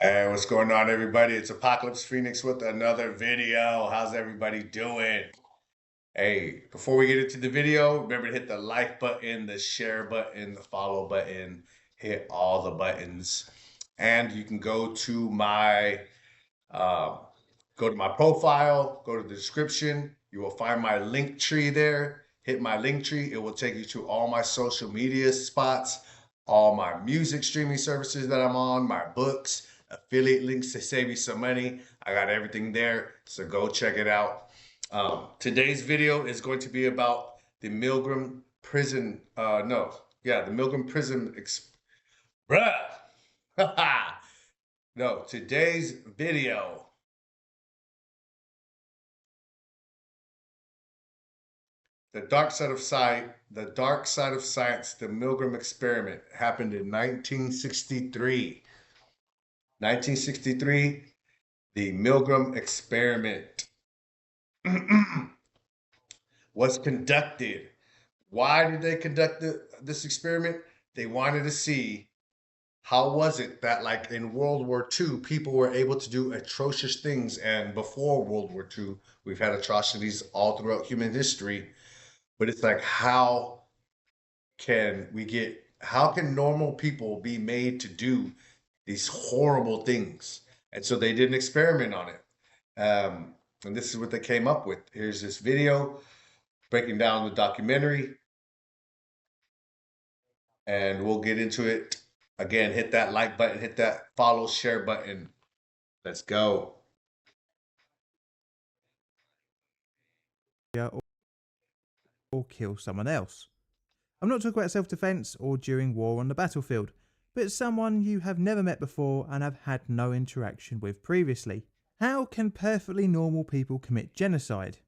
Hey, what's going on, everybody? It's Apocalypse Phoenix with another video. How's everybody doing? Hey, before we get into the video, remember to hit the like button, the share button, the follow button, hit all the buttons. And you can uh, go to my profile, go to the description. You will find my link tree there. Hit my link tree. It will take you to all my social media spots, all my music streaming services that I'm on, my books, affiliate links to save you some money. I got everything there, so go check it out. Today's video is going to be about the Milgram prison. The Milgram prison. Bruh. No, today's video. The dark side of science, the Milgram experiment happened in 1963. 1963, the Milgram experiment was conducted. Why did they conduct this experiment? They wanted to see how was it that, like, in World War II, people were able to do atrocious things, and before World War II, we've had atrocities all throughout human history. But it's like, how can normal people be made to do these horrible things? And so they did an experiment on it. And this is what they came up with. Here's this video breaking down the documentary. And we'll get into it. Again, hit that like button, hit that follow, share button. Let's go. Or kill someone else. I'm not talking about self-defense or during war on the battlefield, but someone you have never met before and have had no interaction with previously. How can perfectly normal people commit genocide?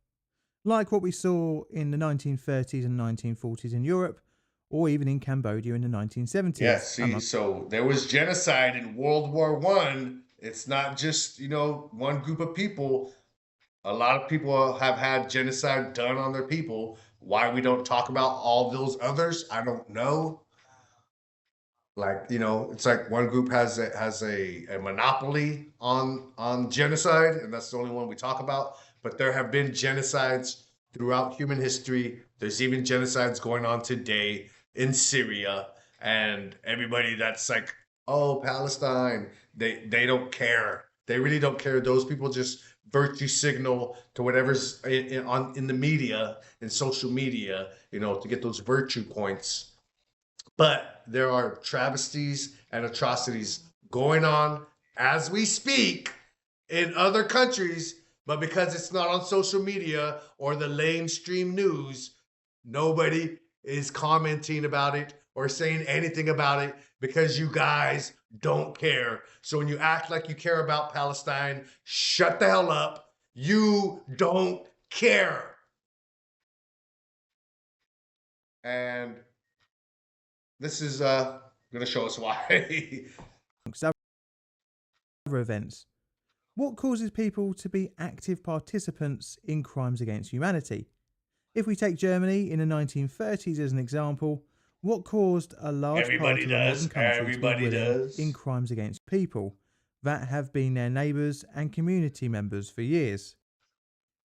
Like what we saw in the 1930s and 1940s in Europe, or even in Cambodia in the 1970s. Yes, see, so there was genocide in World War I. It's not just, one group of people. A lot of people have had genocide done on their people. Why we don't talk about all those others, I don't know. Like, it's like one group has a monopoly on genocide, and that's the only one we talk about. But there have been genocides throughout human history. There's even genocides going on today in Syria, and everybody that's like, oh, Palestine, they don't care. They really don't care. Those people just virtue signal to whatever's in the media, in social media, to get those virtue points. But there are travesties and atrocities going on as we speak in other countries, but because it's not on social media or the lamestream news, nobody is commenting about it or saying anything about it because you guys don't care. So when you act like you care about Palestine, shut the hell up. You don't care. And this is going to show us why. Other events. What causes people to be active participants in crimes against humanity? If we take Germany in the 1930s as an example, what caused a large part of the modern country to be willing in crimes against people that have been their neighbours and community members for years?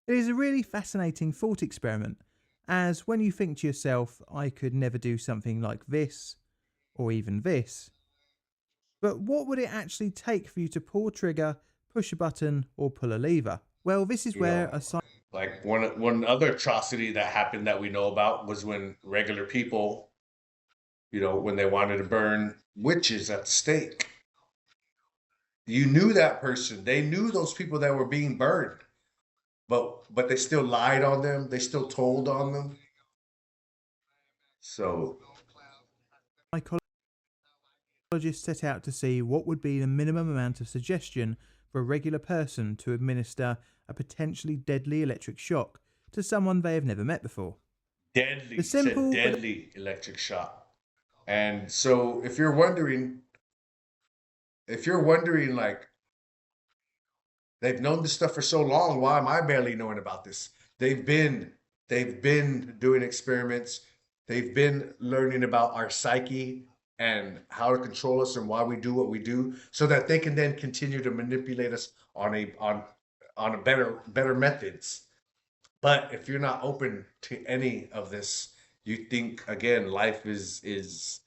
It is a really fascinating thought experiment, as when you think to yourself, I could never do something like this, or even this. But what would it actually take for you to pull a trigger, push a button, or pull a lever? Well, this is where like one other atrocity that happened that we know about was when regular people, when they wanted to burn witches at the stake. You knew that person. They knew those people that were being burned, but they still lied on them. They still told on them. So psychologists set out to see what would be the minimum amount of suggestion for a regular person to administer a potentially deadly electric shock to someone they have never met before. Deadly electric shock. And so if you're wondering, like, they've known this stuff for so long, why am I barely knowing about this? They've been doing experiments. They've been learning about our psyche and how to control us and why we do what we do, so that they can then continue to manipulate us on a better methods. But if you're not open to any of this, you think again life is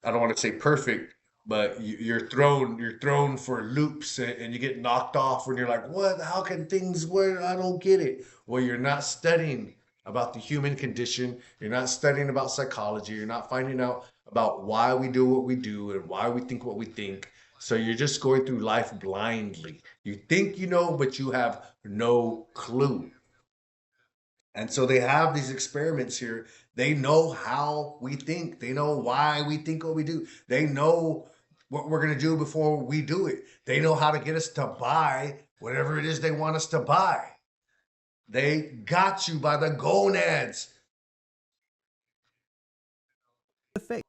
I don't want to say perfect, but you're thrown for loops, and you get knocked off when you're like, what? How can things work? I don't get it. Well, you're not studying about the human condition. You're not studying about psychology. You're not finding out about why we do what we do and why we think what we think. So you're just going through life blindly. You think you know, but you have no clue. And so they have these experiments here. They know how we think. They know why we think what we do. They know what we're going to do before we do it. They know how to get us to buy whatever it is they want us to buy. They got you by the gonads. Effective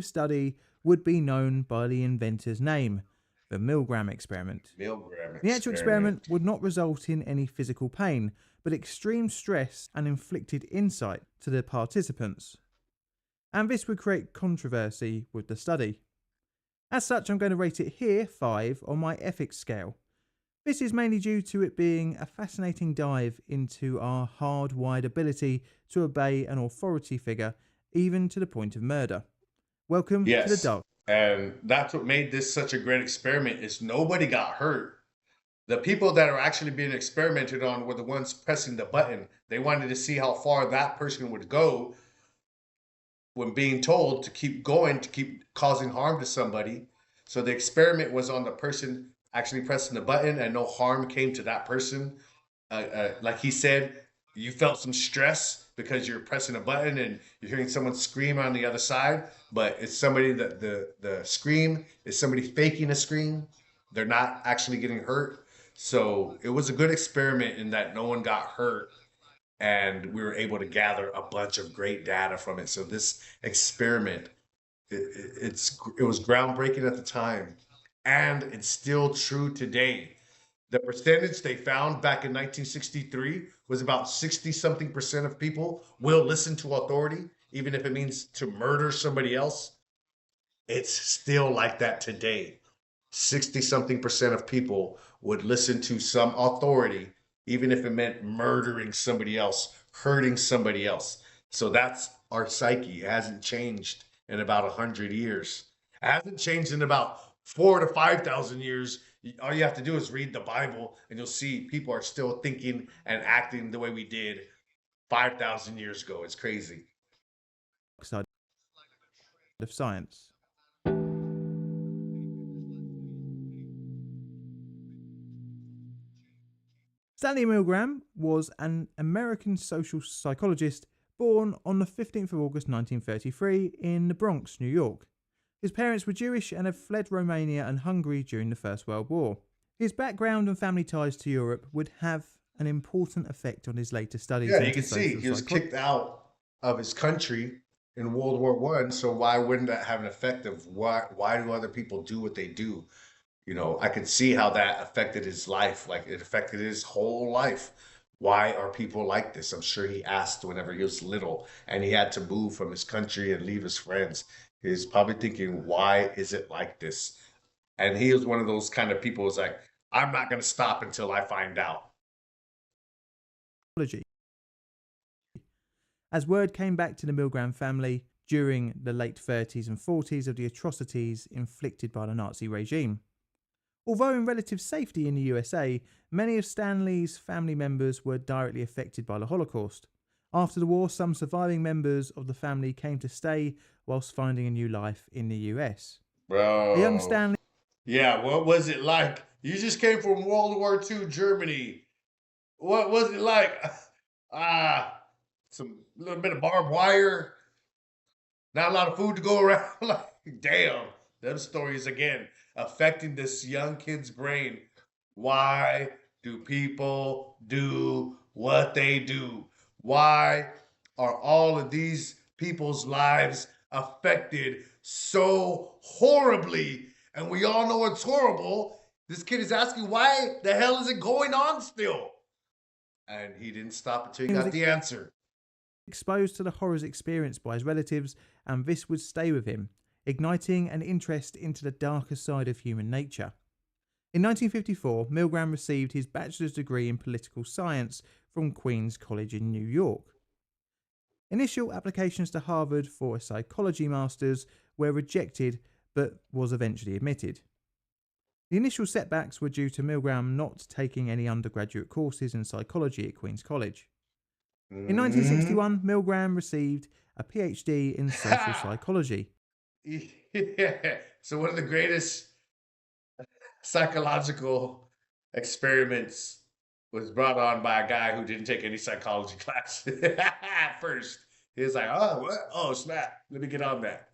study would be known by the inventor's name, the Milgram experiment. MILGRAM The actual experiment experiment. would not result in any physical pain, but extreme stress and inflicted insight to the participants. And this would create controversy with the study. As such, I'm going to rate it here 5 on my ethics scale. This is mainly due to it being a fascinating dive into our hardwired ability to obey an authority figure, even to the point of murder. Welcome to the Yes. dark. And that's what made this such a great experiment is nobody got hurt. The people that are actually being experimented on were the ones pressing the button. They wanted to see how far that person would go when being told to keep going, to keep causing harm to somebody. So the experiment was on the person actually pressing the button, and no harm came to that person. Like he said, you felt some stress because you're pressing a button and you're hearing someone scream on the other side, but it's somebody that the scream is somebody faking a scream. They're not actually getting hurt. So it was a good experiment in that no one got hurt, and we were able to gather a bunch of great data from it. So this experiment, it was groundbreaking at the time, and it's still true today. The percentage they found back in 1963 was about 60 something percent of people will listen to authority, even if it means to murder somebody else. It's still like that today. 60 something percent of people would listen to some authority, even if it meant murdering somebody else, hurting somebody else. So that's our psyche. It hasn't changed in about 100 years. It hasn't changed in about 4 to 5,000 years. All you have to do is read the Bible, and you'll see people are still thinking and acting the way we did 5,000 years ago. It's crazy. Side of science. Stanley Milgram was an American social psychologist born on the 15th of August 1933 in the Bronx, New York. His parents were Jewish and had fled Romania and Hungary during the First World War. His background and family ties to Europe would have an important effect on his later studies Yeah, you into can see social he was psychology. kicked out of his country in World War One. So why wouldn't that have an effect of why do other people do what they do? I could see how that affected his life. Like it affected his whole life. Why are people like this? I'm sure he asked whenever he was little and he had to move from his country and leave his friends. He's probably thinking, why is it like this? And he was one of those kind of people who's like, I'm not going to stop until I find out. As word came back to the Milgram family during the late 30s and 40s of the atrocities inflicted by the Nazi regime. Although in relative safety in the USA, many of Stanley's family members were directly affected by the Holocaust. After the war, some surviving members of the family came to stay whilst finding a new life in the US. A young Bro. Stanley Yeah, what was it like? You just came from World War II Germany. What was it like? Ah, some little bit of barbed wire, not a lot of food to go around. Like, damn, them stories again affecting this young kid's brain. Why do people do what they do? Why are all of these people's lives affected so horribly? And we all know it's horrible. This kid is asking, why the hell is it going on still? And he didn't stop until he was got the answer. Exposed to the horrors experienced by his relatives, and this would stay with him, igniting an interest into the darker side of human nature. In 1954, Milgram received his bachelor's degree in political science from Queens College in New York. Initial applications to Harvard for a psychology master's were rejected, but was eventually admitted. The initial setbacks were due to Milgram not taking any undergraduate courses in psychology at Queen's College. In Mhm. 1961, Milgram received a PhD in social psychology. Yeah. So one of the greatest psychological experiments was brought on by a guy who didn't take any psychology class at first. He was like, "Oh, what? Oh, snap! Let me get on that,"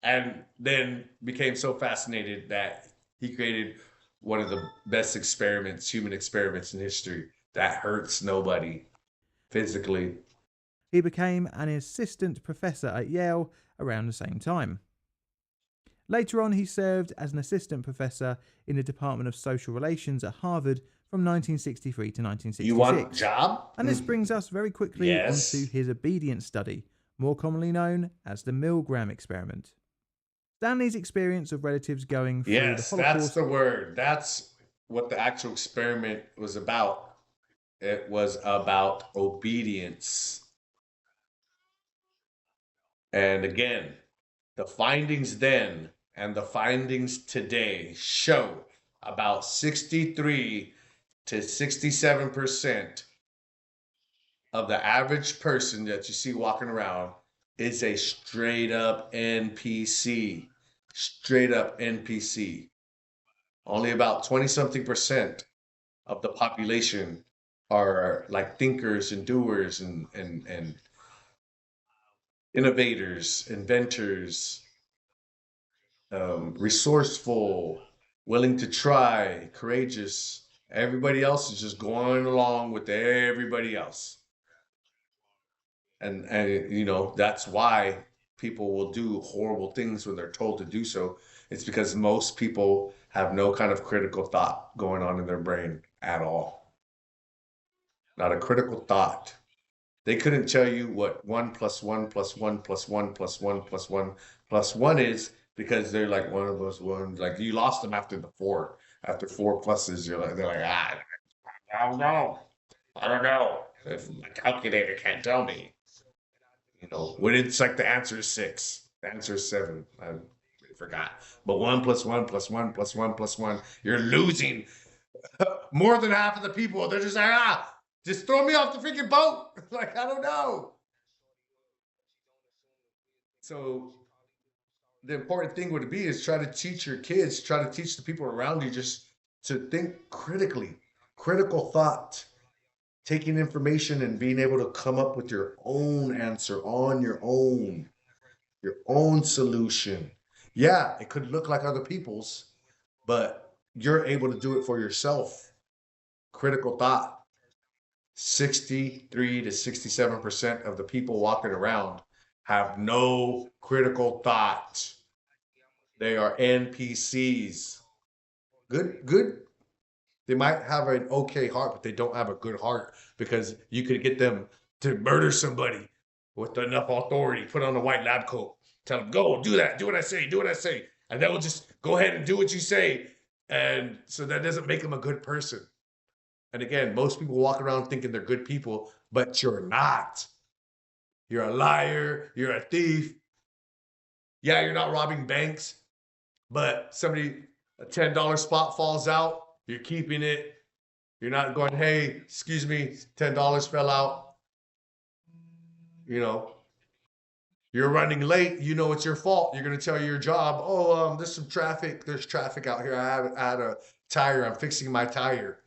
and then became so fascinated that he created one of the best experiments, human experiments in history that hurts nobody physically. He became an assistant professor at Yale around the same time. Later on, he served as an assistant professor in the Department of Social Relations at Harvard from 1963 to You want 1966. job? And this brings us very quickly onto Yes. his obedience study, more commonly known as the Milgram experiment. Stanley's experience of relatives going through the Yes, that's Holocaust. the word. That's what the actual experiment was about. It was about obedience. And again, the findings then and the findings today show about 63 to 67% of the average person that you see walking around is a straight up NPC. Straight up NPC. Only about 20 something percent of the population are like thinkers and doers and innovators, inventors, resourceful, willing to try, courageous. Everybody else is just going along with everybody else. And you know, that's why people will do horrible things when they're told to do so. It's because most people have no kind of critical thought going on in their brain at all. Not a critical thought. They couldn't tell you what 1 plus 1 plus 1 plus 1 plus 1 plus 1 is because they're like 1 plus 1. Like you lost them after the four. After four pluses, they're like, I don't know. I don't know. If my calculator can't tell me. You know, when it's like the answer is six. The answer is seven. I forgot. But 1 plus 1 plus 1 plus 1 plus 1, you're losing more than half of the people. They're just like, just throw me off the freaking boat. Like, I don't know. So the important thing would be is try to teach your kids, try to teach the people around you just to think critically, critical thought, taking information and being able to come up with your own answer on your own solution. Yeah, it could look like other people's, but you're able to do it for yourself. Critical thought. 63 to 67% of the people walking around have no critical thought. They are NPCs. Good. They might have an okay heart, but they don't have a good heart because you could get them to murder somebody with enough authority, put on a white lab coat, tell them, go, do that, do what I say, do what I say. And they'll just go ahead and do what you say. And so that doesn't make them a good person. And again, most people walk around thinking they're good people, but you're not. You're a liar. You're a thief. Yeah, you're not robbing banks, but a $10 spot falls out. You're keeping it. You're not going, hey, excuse me, $10 fell out. You know, you're running late. You know it's your fault. You're going to tell your job, oh, there's some traffic. There's traffic out here. I had a tire. I'm fixing my tire.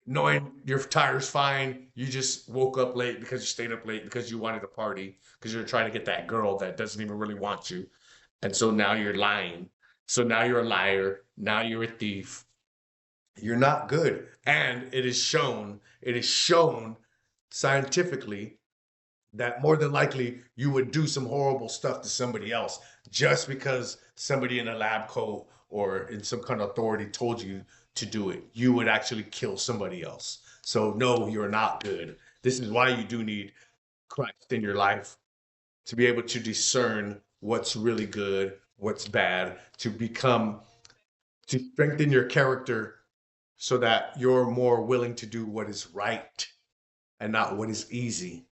Knowing your tire's fine, you just woke up late because you stayed up late because you wanted to party because you're trying to get that girl that doesn't even really want you. And so now you're lying. So now you're a liar. Now you're a thief. You're not good. And it is shown scientifically that more than likely you would do some horrible stuff to somebody else just because somebody in a lab coat or in some kind of authority told you to do it. You would actually kill somebody else. So no, you're not good. This is why you do need Christ in your life, to be able to discern what's really good, what's bad, to strengthen your character so that you're more willing to do what is right and not what is easy.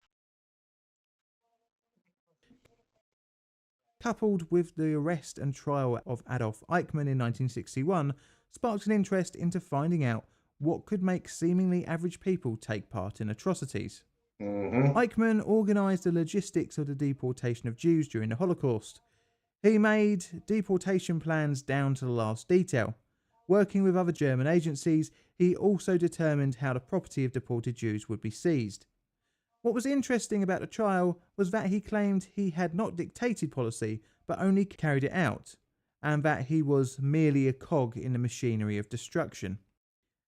Coupled with the arrest and trial of Adolf Eichmann in 1961, sparked an interest into finding out what could make seemingly average people take part in atrocities. Mm-hmm. Eichmann organised the logistics of the deportation of Jews during the Holocaust. He made deportation plans down to the last detail. Working with other German agencies, he also determined how the property of deported Jews would be seized. What was interesting about the trial was that he claimed he had not dictated policy, but only carried it out, and that he was merely a cog in the machinery of destruction.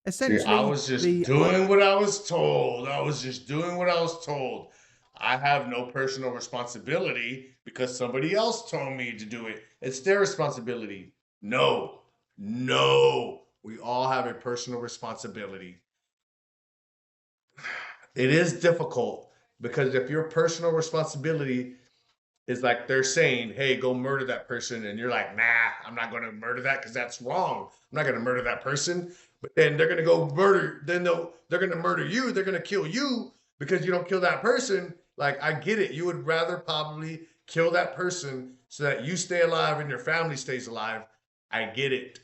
See, I Essentially, was just the doing what I was told. I was just doing what I was told. I have no personal responsibility because somebody else told me to do it. It's their responsibility. No, no. We all have a personal responsibility. It is difficult because if your personal responsibility is like they're saying, hey, go murder that person, and you're like, nah, I'm not going to murder that because that's wrong. I'm not going to murder that person. But then they're going to go murder, then they're going to murder you. They're going to kill you because you don't kill that person. Like, I get it. You would rather probably kill that person so that you stay alive and your family stays alive. I get it.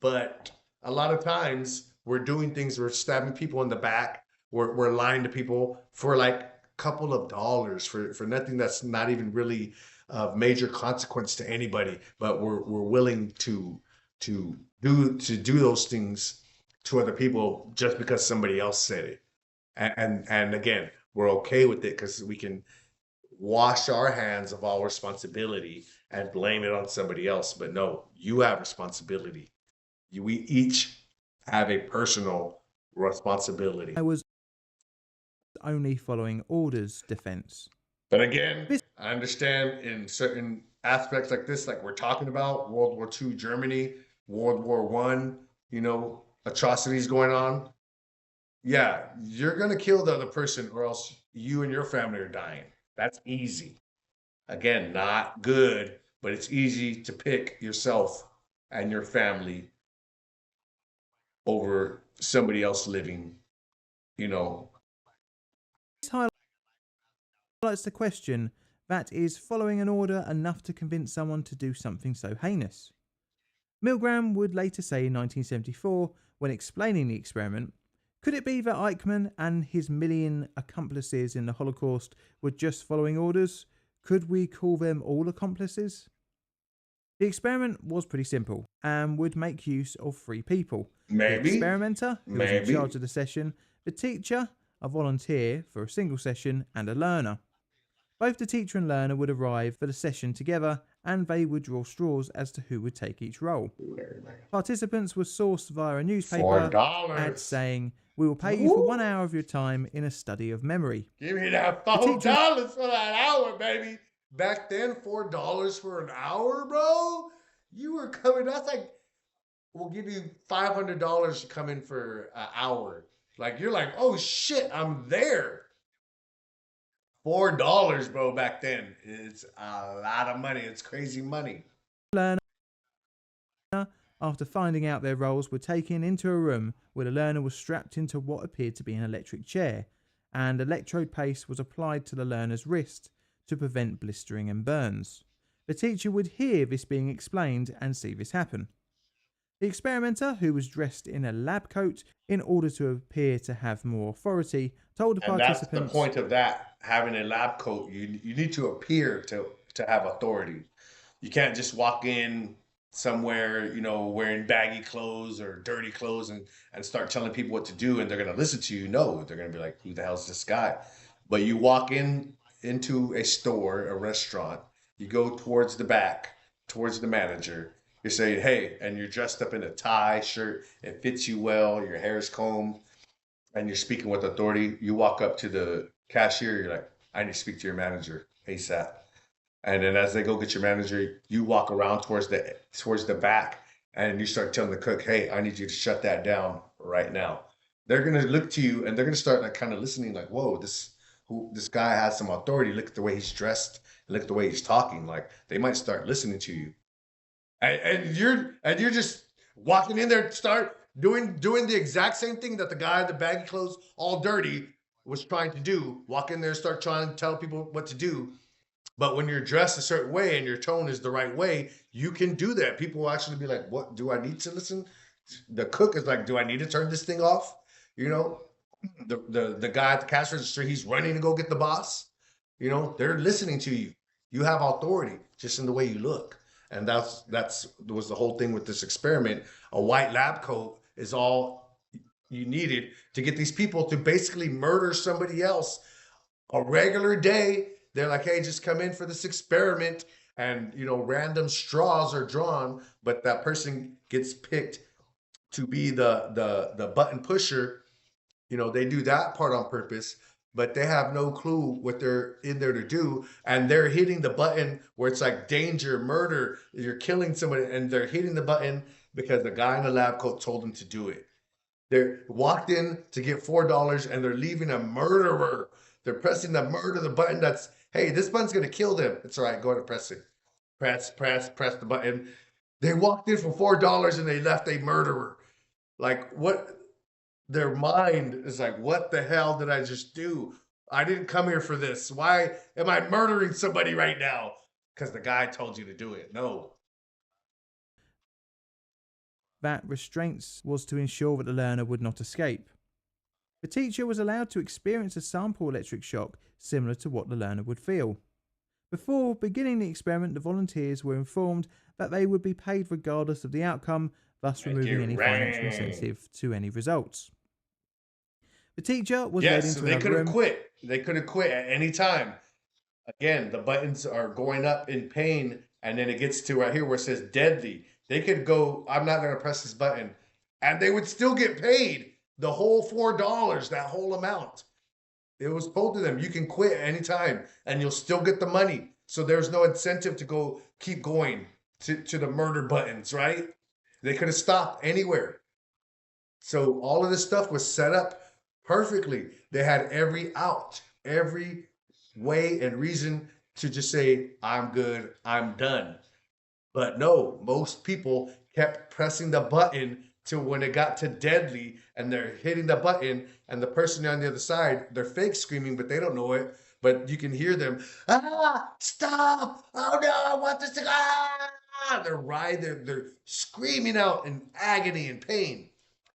But a lot of times we're doing things, we're stabbing people in the back, we're lying to people for like a couple of dollars for nothing that's not even really of major consequence to anybody, but we're willing to do those things to other people just because somebody else said it. And again, we're okay with it because we can wash our hands of all responsibility and blame it on somebody else. But no, you have responsibility. We each have a personal responsibility. I was only following orders defense. But again, This I understand in certain aspects like this, like we're talking about World War II Germany, World War One, atrocities going on. Yeah, you're gonna kill the other person, or else you and your family are dying. That's easy. Again, not good, but it's easy to pick yourself and your family over somebody else living, you know. highlights the question that is following an order enough to convince someone to do something so heinous. Milgram would later say in 1974, when explaining the experiment, could it be that Eichmann and his million accomplices in the Holocaust were just following orders? Could we call them all accomplices? The experiment was pretty simple and would make use of three people: the Maybe, experimenter, who was in charge of the session, the teacher, a volunteer for a single session, and a learner. Both the teacher and learner would arrive for the session together, and they would draw straws as to who would take each role. Participants were sourced via a newspaper ad $4. saying, "We will pay you for 1 hour of your time in a study of memory." Give me that The teacher $4 for that hour, baby. Back then, $4 for an hour, bro. You were coming. That's like we'll give you $500 to come in for an hour. Like you're like, oh shit, I'm there. $4, bro. Back then, it's a lot of money. It's crazy money. learner, after finding out their roles, were taken into a room where the learner was strapped into what appeared to be an electric chair, and electrode paste was applied to the learner's wrist to prevent blistering and burns. The teacher would hear this being explained and see this happen. The experimenter, who was dressed in a lab coat in order to appear to have more authority, told the And that's the participants, point of that. Having a lab coat, you need to appear to have authority. You can't just walk in somewhere, wearing baggy clothes or dirty clothes and start telling people what to do and they're gonna listen to you. No, they're gonna be like, who the hell's this guy? But you walk into a store, a restaurant, you go towards the back, towards the manager, you're saying, hey, and you're dressed up in a tie, shirt, it fits you well, your hair is combed, and you're speaking with authority. You walk up to the cashier, you're like, I need to speak to your manager ASAP. And then as they go get your manager, you walk around towards the back and you start telling the cook, hey, I need you to shut that down right now. They're gonna look to you and they're gonna start like kind of listening, like, whoa, who this guy has some authority. Look at the way he's dressed. Look at the way he's talking. Like they might start listening to you, and you're just walking in there, start doing the exact same thing that the guy in the baggy clothes, all dirty, was trying to do. Walk in there, start trying to tell people what to do. But when you're dressed a certain way and your tone is the right way, you can do that. People will actually be like, "What do I need to listen?" The cook is like, "Do I need to turn this thing off?" You know, the guy at the cash register, he's running to go get the boss. You know, they're listening to you. You have authority just in the way you look. And that's was the whole thing with this experiment. A white lab coat is all you needed to get these people to basically murder somebody else. A regular day, they're like, "Hey, just come in for this experiment." And random straws are drawn, but that person gets picked to be the button pusher. They do that part on purpose, but they have no clue what they're in there to do. And they're hitting the button where it's like danger, murder, you're killing somebody, and they're hitting the button because the guy in the lab coat told them to do it. They're walked in to get $4 and they're leaving a murderer. They're pressing the button that's, "Hey, this button's gonna kill them." It's all right, go ahead and press it. Press the button. They walked in for $4 and they left a murderer. Like, what? Their mind is like, "What the hell did I just do? I didn't come here for this. Why am I murdering somebody right now?" Because the guy told you to do it. No. That restraints was to ensure that the learner would not escape. The teacher was allowed to experience a sample electric shock similar to what the learner would feel. Before beginning the experiment, the volunteers were informed that they would be paid regardless of the outcome, thus Make removing it any financial rain. incentive to any results. The teacher was led Yes, so into they another could have room. quit. They could have quit at any time. Again, the buttons are going up in pain, and then it gets to right here where it says deadly. They could go, "I'm not going to press this button," and they would still get paid the whole $4, that whole amount. It was told to them, "You can quit at any time, and you'll still get the money." So there's no incentive to go keep going to the murder buttons, right? They could have stopped anywhere. So all of this stuff was set up perfectly. They had every out, every way and reason to just say, "I'm good, I'm done." But no, most people kept pressing the button till when it got to deadly and they're hitting the button and the person on the other side, they're fake screaming, but they don't know it. But you can hear them, "Ah, stop. Oh no, I want this to they're screaming out in agony and pain.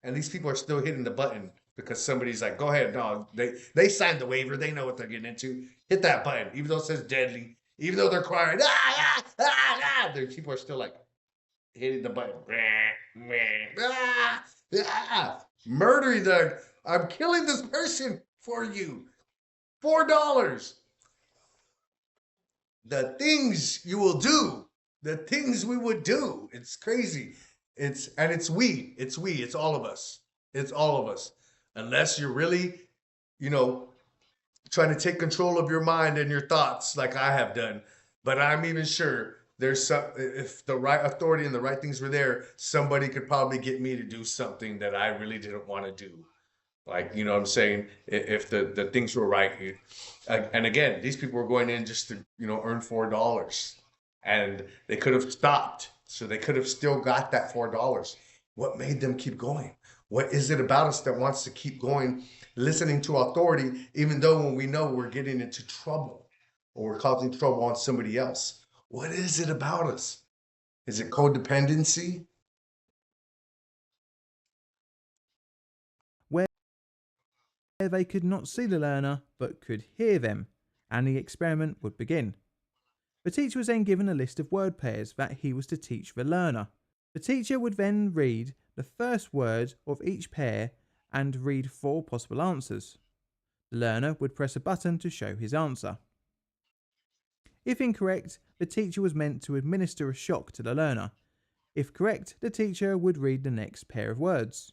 And these people are still hitting the button because somebody's like, "Go ahead." No, they signed the waiver. They know what they're getting into. Hit that button, even though it says deadly, even though they're crying, their people are still like hitting the button. Murdering them. "I'm killing this person for you. $4. The things you will do, the things we would do. It's crazy. It's we. It's all of us. It's all of us. Unless you're really, you know, trying to take control of your mind and your thoughts like I have done. But I'm even sure there's some, if the right authority and the right things were there, somebody could probably get me to do something that I really didn't want to do. Like, you know what I'm saying? If the things were right. And again, these people were going in just to, earn $4. And they could have stopped. So they could have still got that $4. What made them keep going? What is it about us that wants to keep going, listening to authority, even though when we know we're getting into trouble or we're causing trouble on somebody else? What is it about us? Is it codependency? Where they could not see the learner but could hear them, and the experiment would begin. The teacher was then given a list of word pairs that he was to teach the learner. The teacher would then read the first word of each pair and read 4 possible answers. The learner would press a button to show his answer. If incorrect, the teacher was meant to administer a shock to the learner. If correct, the teacher would read the next pair of words.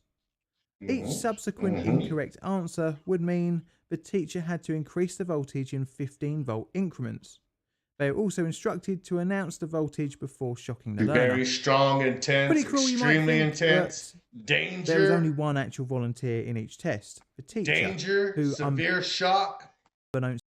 Each subsequent incorrect answer would mean the teacher had to increase the voltage in 15-volt increments. They were also instructed to announce the voltage before shocking the learner. Very strong, intense, Pretty cruel, extremely intense, danger. There was only one actual volunteer in each test, the teacher. Danger, severe shock. unbeknownst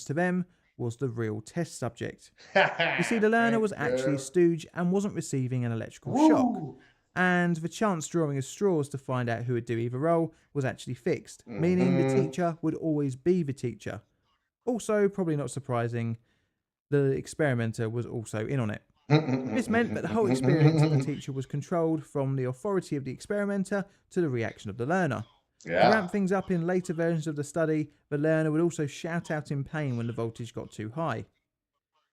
to them, was the real test subject. You see, the learner was actually a Yeah. stooge and wasn't receiving an electrical shock. Woo! And the chance drawing of straws to find out who would do either role was actually fixed, meaning the Mm-hmm. teacher would always be the teacher. Also, probably not surprising, the experimenter was also in on it. This meant that the whole experience of the teacher was controlled from the authority of the experimenter to the reaction of the learner. To Yeah. ramp things up in later versions of the study, the learner would also shout out in pain when the voltage got too high.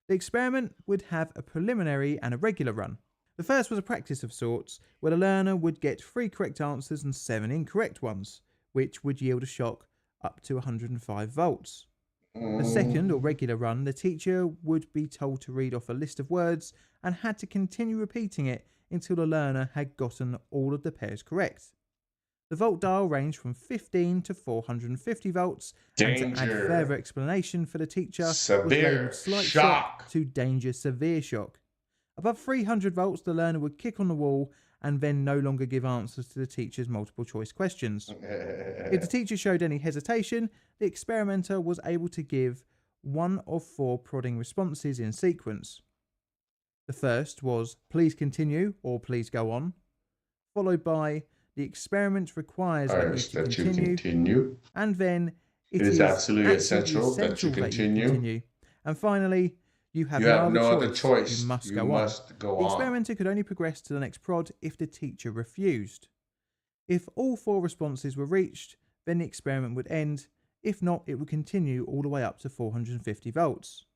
The experiment would have a preliminary and a regular run. The first was a practice of sorts, where the learner would get 3 correct answers and 7 incorrect ones, which would yield a shock up to 105 volts. The second, or regular run, the teacher would be told to read off a list of words and had to continue repeating it until the learner had gotten all of the pairs correct. The volt dial ranged from 15 to 450 volts, and to add Danger. further explanation for the teacher was Severe labelled slight shock. shock to danger severe shock. Above 300 volts, the learner would kick on the wall and then no longer give answers to the teacher's multiple choice questions. If the teacher showed any hesitation, the experimenter was able to give 1 of 4 prodding responses in sequence. The first was please continue or please go on, followed by the experiment requires I that you urge to that you continue, continue. and then It is absolutely essential that you that continue. And finally, you have You have no other choice. choice. You must You go must on. go The on. experimenter could only progress to the next prod if the teacher refused. If all 4 responses were reached, then the experiment would end. If not, it would continue all the way up to 450 volts.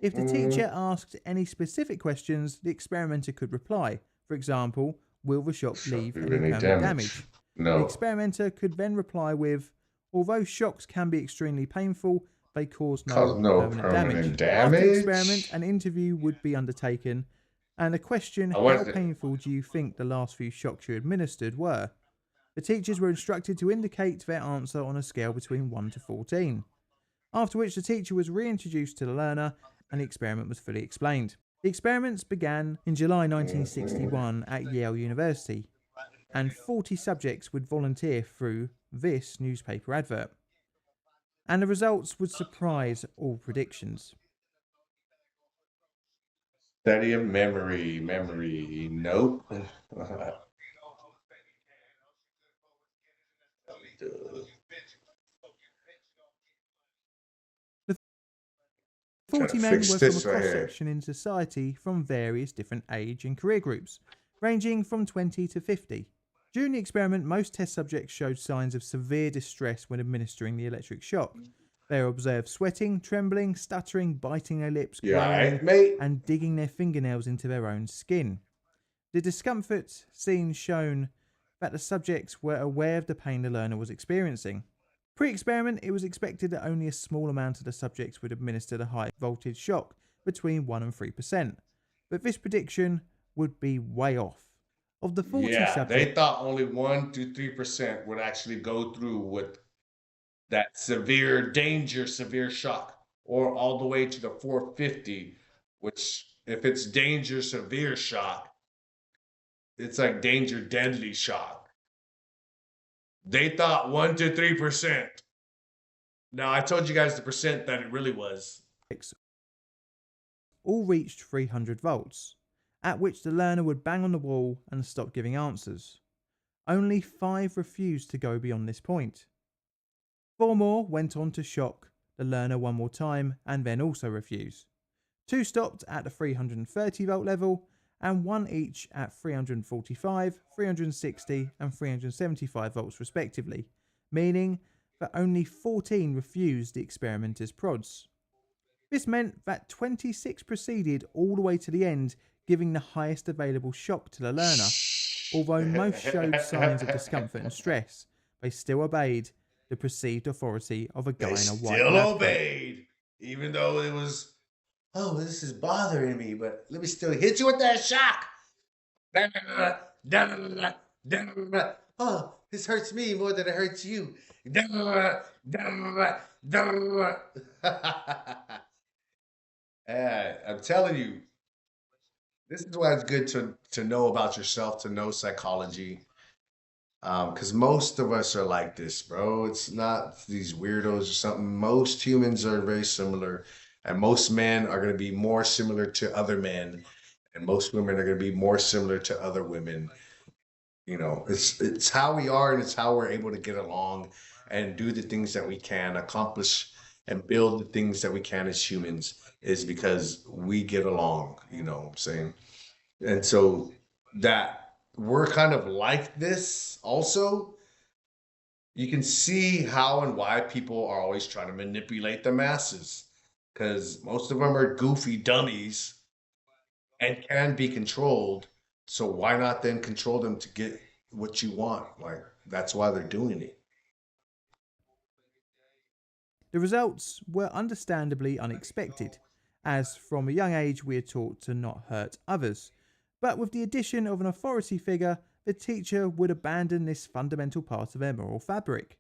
If the teacher asked any specific questions, the experimenter could reply. For example, will the shock leave any permanent damage? The No. experimenter could then reply with, although shocks can be extremely painful, they cause Cause no permanent permanent damage. After the damage. experiment, an interview would be undertaken, and the question, I went how to- painful do you think the last few shocks you administered were? The teachers were instructed to indicate their answer on a scale between 1 to 14. After which the teacher was reintroduced to the learner and the experiment was fully explained. The experiments began in July 1961 at Yale University, and 40 subjects would volunteer through this newspaper advert. And the results would surprise all predictions. Study of memory. Nope. The Trying 40 to men fix were from a this right here. cross-section in society from various different age and career groups, ranging from 20 to 50. During the experiment, most test subjects showed signs of severe distress when administering the electric shock. They were observed sweating, trembling, stuttering, biting their lips, You groaning, alright, mate? and digging their fingernails into their own skin. The discomfort seen shown that the subjects were aware of the pain the learner was experiencing. Pre-experiment, it was expected that only a small amount of the subjects would administer the high voltage shock, between 1 and 3%, but this prediction would be way off. Of the 40 Yeah, subjects, they thought only 1 to 3% would actually go through with that severe danger, severe shock, or all the way to the 450, which if it's danger, severe shock, it's like danger, deadly shock. They thought 1 to 3%. Now I told you guys the percent that it really was. all reached 300 volts, at which the learner would bang on the wall and stop giving answers. Only 5 refused to go beyond this point. 4 more went on to shock the learner one more time and then also refuse. 2 stopped at the 330 volt level, and 1 each at 345, 360 and 375 volts respectively, meaning that only 14 refused the experimenter's prods. This meant that 26 proceeded all the way to the end, giving the highest available shock to the learner. Although most showed signs of discomfort and stress, they still obeyed the perceived authority of a guy They in a white still lab coat. obeyed, even though it was, oh, this is bothering me, but let me still hit you with that shock. Oh, this hurts me more than it hurts you. I'm telling you, this is why it's good to know about yourself, to know psychology. Because most of us are like this, bro. It's not these weirdos or something. Most humans are very similar, and most men are going to be more similar to other men, and most women are going to be more similar to other women. It's how we are, and it's how we're able to get along and do the things that we can accomplish and build the things that we can as humans is because we get along. You know what I'm saying? And so that we're kind of like this also, you can see how and why people are always trying to manipulate the masses because most of them are goofy dummies and can be controlled. So why not then control them to get what you want? Like that's why they're doing it. The results were understandably unexpected, as from a young age we are taught to not hurt others. But with the addition of an authority figure, the teacher would abandon this fundamental part of their moral fabric.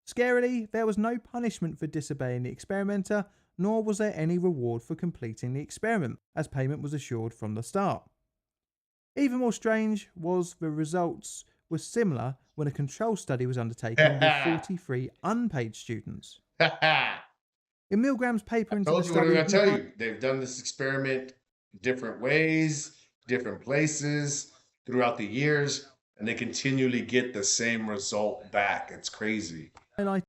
Scarily, there was no punishment for disobeying the experimenter, nor was there any reward for completing the experiment, as payment was assured from the start. Even more strange was the results were similar when a control study was undertaken with I 43 unpaid students. In Milgram's paper into the told you what I'm study, going to he tell you. They've done this experiment different ways, different places throughout the years, and they continually get the same result back. It's crazy. highlighted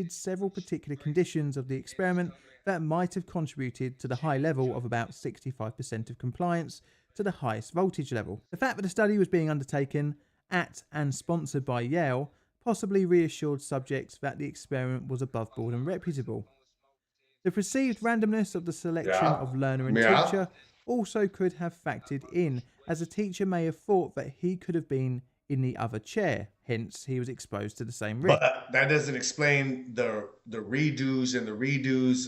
several particular conditions of the experiment that might have contributed to the high level of about 65% of compliance to the highest voltage level. The fact that the study was being undertaken at and sponsored by Yale possibly reassured subjects that the experiment was above board and reputable. The perceived randomness of the selection Yeah. of learner and Yeah. teacher also could have factored in, as the teacher may have thought that he could have been in the other chair, hence he was exposed to the same risk. But that doesn't explain the redos and the redos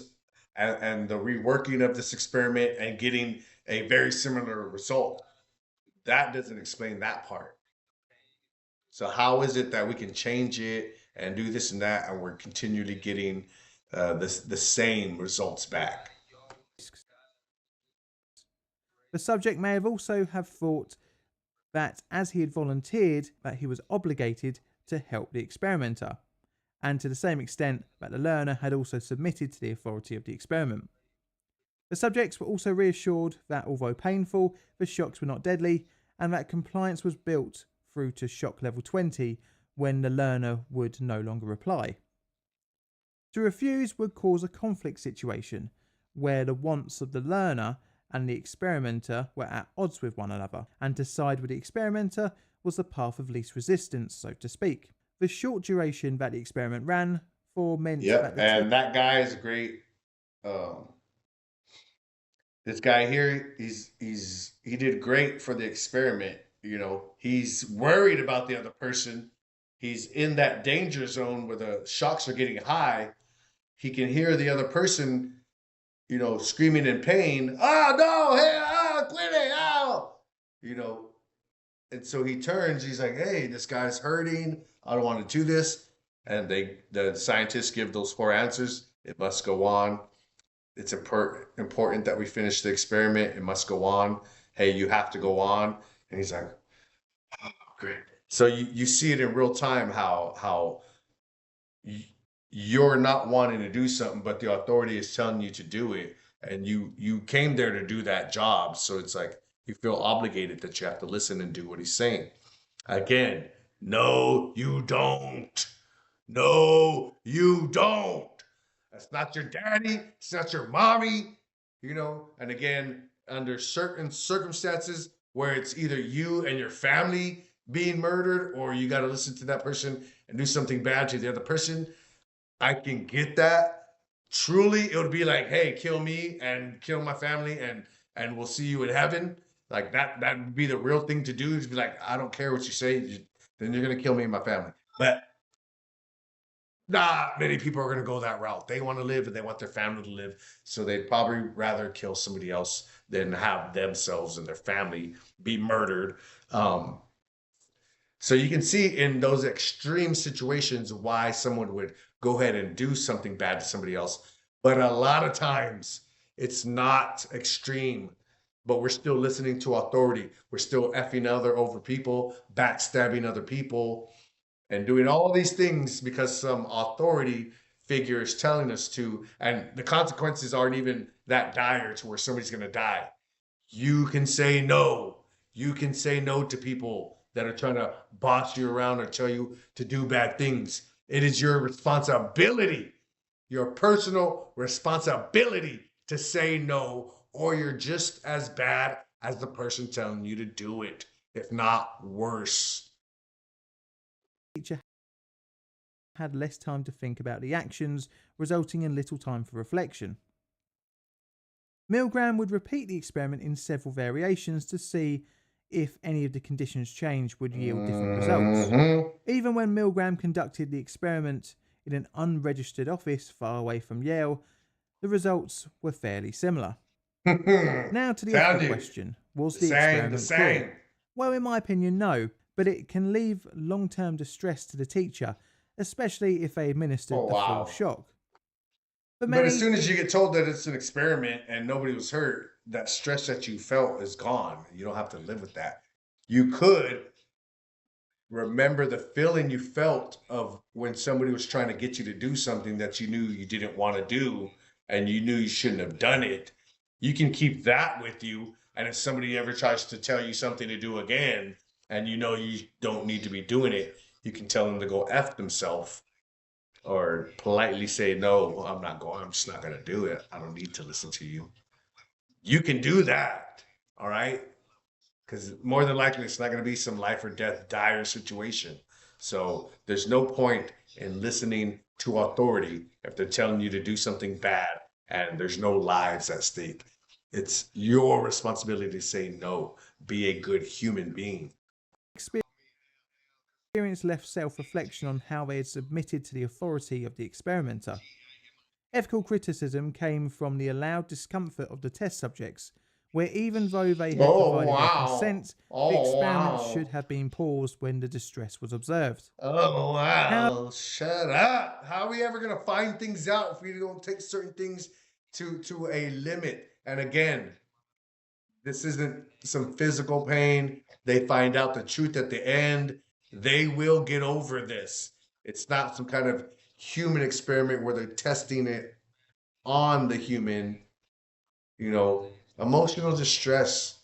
and the reworking of this experiment and getting a very similar result. That doesn't explain that part. So how is it that we can change it and do this and that, and we're continually getting the same results back? The subject may have also have thought that as he had volunteered, that he was obligated to help the experimenter, and to the same extent that the learner had also submitted to the authority of the experiment. The subjects were also reassured that although painful, the shocks were not deadly, and that compliance was built through to shock level 20 when the learner would no longer reply. To refuse would cause a conflict situation where the wants of the learner and the experimenter were at odds with one another, and to side with the experimenter was the path of least resistance, so to speak. The short duration that the experiment ran for meant that Yep, the and that guy is great. Um, this guy here, he did great for the experiment. He's worried about the other person. He's in that danger zone where the shocks are getting high. He can hear the other person, screaming in pain. Oh no! Hey, quit it! Oh, you know. And so he turns. He's like, "Hey, this guy's hurting. I don't want to do this." And the scientists give those four answers. It must go on. It's important that we finish the experiment. It must go on. Hey, you have to go on. And he's like, oh, great. So you see it in real time how you're not wanting to do something, but the authority is telling you to do it, and you came there to do that job. So it's like you feel obligated that you have to listen and do what he's saying. Again, no, you don't. No, you don't. That's not your daddy. It's not your mommy. And again, under certain circumstances where it's either you and your family being murdered or you got to listen to that person and do something bad to the other person, I can get that. Truly, it would be like, hey, kill me and kill my family and we'll see you in heaven. Like that would be the real thing to do, is be like, I don't care what you say, then you're gonna kill me and my family. But not many people are going to go that route. They want to live and they want their family to live. So they'd probably rather kill somebody else than have themselves and their family be murdered. So you can see in those extreme situations why someone would go ahead and do something bad to somebody else. But a lot of times it's not extreme. but we're still listening to authority. We're still effing over people, backstabbing other people, and doing all these things because some authority figure is telling us to, and the consequences aren't even that dire to where somebody's going to die. You can say no. You can say no to people that are trying to boss you around or tell you to do bad things. It is your responsibility, your personal responsibility to say no, or you're just as bad as the person telling you to do it, if not worse. Teacher had less time to think about the actions, resulting in little time for reflection. Milgram would repeat the experiment in several variations to see if any of the conditions changed would yield different results. Even when Milgram conducted the experiment in an unregistered office far away from Yale, the results were fairly similar. Now to the ethical question. Was the experiment cruel? Well, in my opinion, no, but it can leave long-term distress to the teacher, especially if they administered the full shock. But as soon as you get told that it's an experiment and nobody was hurt, that stress that you felt is gone. You don't have to live with that. You could remember the feeling you felt of when somebody was trying to get you to do something that you knew you didn't want to do and you knew you shouldn't have done it. You can keep that with you. And if somebody ever tries to tell you something to do again and you know you don't need to be doing it, you can tell them to go F themselves or politely say, no, I'm not going, I'm just not going to do it. I don't need to listen to you. You can do that. All right. Because more than likely, it's not going to be some life or death dire situation. So there's no point in listening to authority if they're telling you to do something bad and there's no lives at stake. It's your responsibility to say no. Be a good human being. Experience left self-reflection on how they had submitted to the authority of the experimenter. Ethical criticism came from the allowed discomfort of the test subjects, where even though they had provided their consent, the experiment should have been paused when the distress was observed. Oh, wow. Shut up. How are we ever going to find things out if we don't take certain things to a limit? And again, this isn't some physical pain. They find out the truth at the end. They will get over this. It's not some kind of human experiment where they're testing it on the human, emotional distress.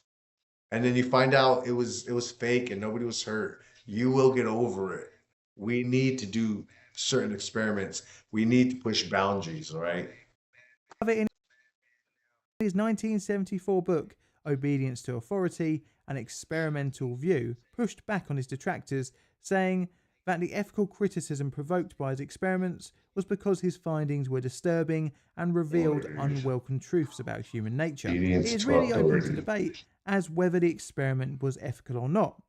And then you find out it was fake and nobody was hurt. You will get over it. We need to do certain experiments. We need to push boundaries, all right? In his 1974 book, Obedience to Authority, An Experimental View, pushed back on his detractors, saying that the ethical criticism provoked by his experiments was because his findings were disturbing and revealed unwelcome truths about human nature. It is really open to debate as whether the experiment was ethical or not.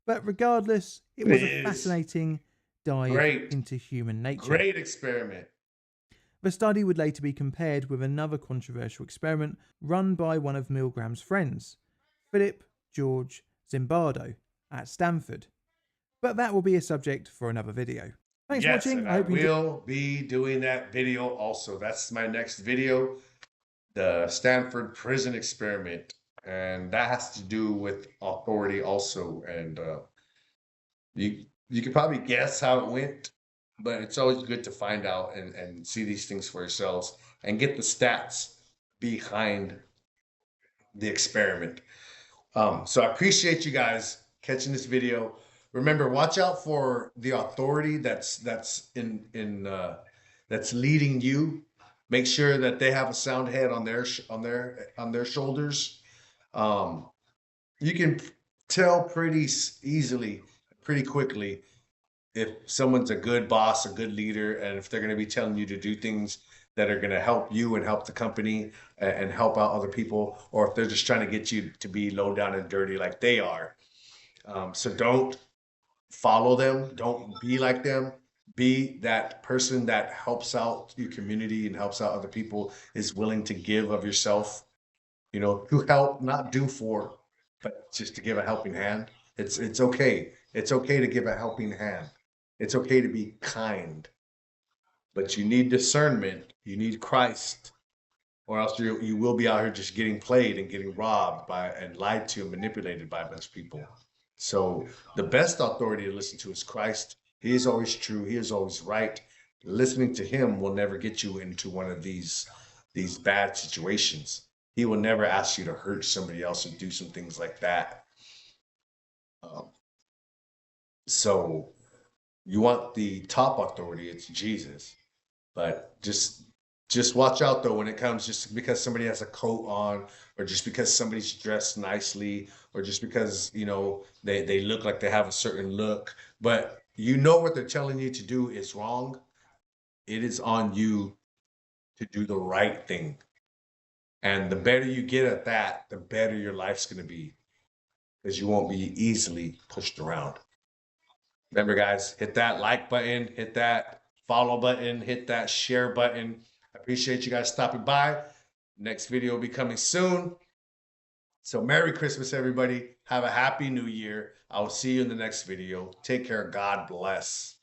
But regardless, it was a fascinating dive into human nature. Great experiment. The study would later be compared with another controversial experiment run by one of Milgram's friends, Philip George Zimbardo, at Stanford. But that will be a subject for another video. Thanks for watching. I will be doing that video also. That's my next video, the Stanford prison experiment. And that has to do with authority also. And you can probably guess how it went, but it's always good to find out and see these things for yourselves and get the stats behind the experiment. So I appreciate you guys catching this video. Remember, watch out for the authority that's leading you. Make sure that they have a sound head on their shoulders. You can tell pretty easily, pretty quickly, if someone's a good boss, a good leader, and if they're going to be telling you to do things that are going to help you and help the company and help out other people, or if they're just trying to get you to be low down and dirty like they are. So don't follow them. Don't be like them. Be that person that helps out your community and helps out other people, is willing to give of yourself, to help, not do for, but just to give a helping hand. It's okay. It's okay to give a helping hand. It's okay to be kind. But you need discernment. You need Christ. or else you will be out here just getting played and getting robbed by and lied to and manipulated by a bunch of people. So the best authority to listen to is Christ. He is always true. He is always right. Listening to him will never get you into one of these bad situations. He will never ask you to hurt somebody else and do some things like that. Um, so you want the top authority, it's Jesus. But just watch out though when it comes just because somebody has a coat on, or just because somebody's dressed nicely, or just because they look like they have a certain look, but what they're telling you to do is wrong. It is on you to do the right thing. And the better you get at that, the better your life's going to be, because you won't be easily pushed around. Remember, guys, hit that like button, hit that follow button, hit that share button. I appreciate you guys stopping by. Next video will be coming soon. So Merry Christmas, everybody. Have a happy new year. I will see you in the next video. Take care. God bless.